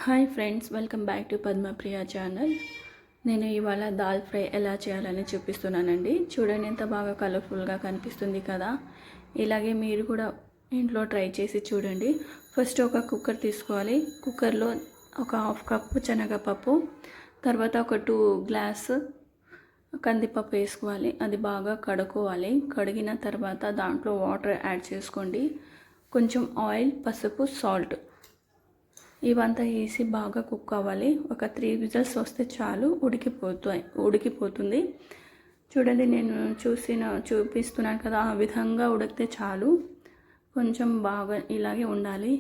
Hi friends, welcome back to Padmapriya channel. నేను ఇవాళ dal fry ఎలా చేయాలని చూపిస్తున్నానండి. చూడండి, ఎంత బాగా కలర్ఫుల్గా కనిపిస్తుంది కదా. ఇలాగే మీరు కూడా ఇంట్లో ట్రై చేసి చూడండి. ఫస్ట్ ఒక కుక్కర్ తీసుకోవాలి. కుక్కర్లో ఒక హాఫ్ కప్పు శనగపప్పు, తర్వాత ఒక 2 గ్లాస్ కందిపప్పు వేసుకోవాలి. అది బాగా కడుక్కోవాలి. కడిగిన తర్వాత దాంట్లో వాటర్ యాడ్ చేసుకోండి. కొంచెం ఆయిల్, పసుపు, సాల్ట్ ఇవంతా వేసి బాగా కుక్ అవ్వాలి. ఒక 3 విజిల్స్ వస్తే చాలు, ఉడికిపోతుంది. చూడండి, నేను చూపిస్తున్నాను కదా, ఆ విధంగా ఉడికితే చాలు. కొంచెం బాగా ఇలాగే ఉండాలి.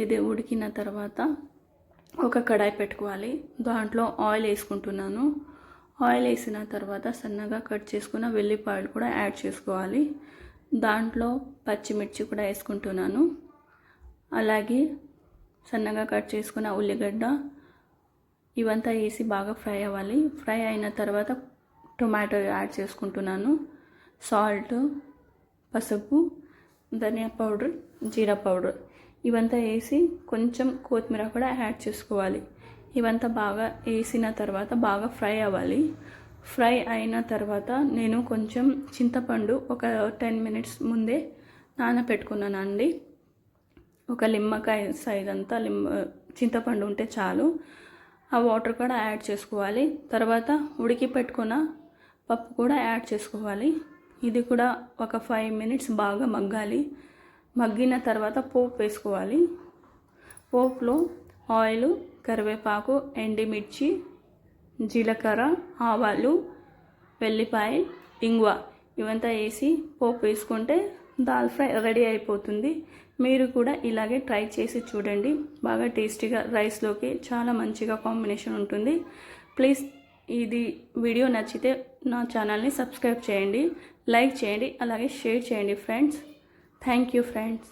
ఇది ఉడికిన తర్వాత ఒక కడాయి పెట్టుకోవాలి. దాంట్లో ఆయిల్ వేసుకుంటున్నాను. ఆయిల్ వేసిన తర్వాత సన్నగా కట్ చేసుకున్న వెల్లిపాయలు కూడా యాడ్ చేసుకోవాలి. దాంట్లో పచ్చిమిర్చి కూడా వేసుకుంటున్నాను. అలాగే సన్నగా కట్ చేసుకున్న ఉల్లిగడ్డ ఇవంతా వేసి బాగా ఫ్రై అవ్వాలి. ఫ్రై అయిన తర్వాత టొమాటో యాడ్ చేసుకుంటున్నాను. సాల్ట్, పసుపు, ధనియా పౌడర్, జీరా పౌడర్ ఇవంతా వేసి కొంచెం కొత్తిమీర కూడా యాడ్ చేసుకోవాలి. ఇవంతా బాగా వేసిన తర్వాత బాగా ఫ్రై అవ్వాలి. ఫ్రై అయిన తర్వాత నేను కొంచెం చింతపండు ఒక 10 మినిట్స్ ముందే నానబెట్టుకున్నానండి. ఒక నిమ్మకాయ సైజ్ అంతా చింతపండు ఉంటే చాలు. ఆ వాటర్ కూడా యాడ్ చేసుకోవాలి. తర్వాత ఉడికి పెట్టుకున్న పప్పు కూడా యాడ్ చేసుకోవాలి. ఇది కూడా ఒక 5 మినిట్స్ బాగా మగ్గాలి. మగ్గిన తర్వాత పోపు వేసుకోవాలి. పోపులో ఆయిల్, కరివేపాకు, ఎండుమిర్చి, జీలకర్ర, ఆవాలు, వెల్లిపాయ, ఇంగువ ఇవంతా వేసి పోపు వేసుకుంటే దాల్ ఫ్రై రెడీ అయిపోతుంది. మీరు కూడా ఇలాగే ట్రై చేసి చూడండి. బాగా టేస్టీగా రైస్లోకి చాలా మంచిగా కాంబినేషన్ ఉంటుంది. ప్లీజ్ ఇది వీడియో నచ్చితే నా ఛానల్ని సబ్స్క్రైబ్ చేయండి, లైక్ చేయండి, అలాగే షేర్ చేయండి ఫ్రెండ్స్. Thank you friends.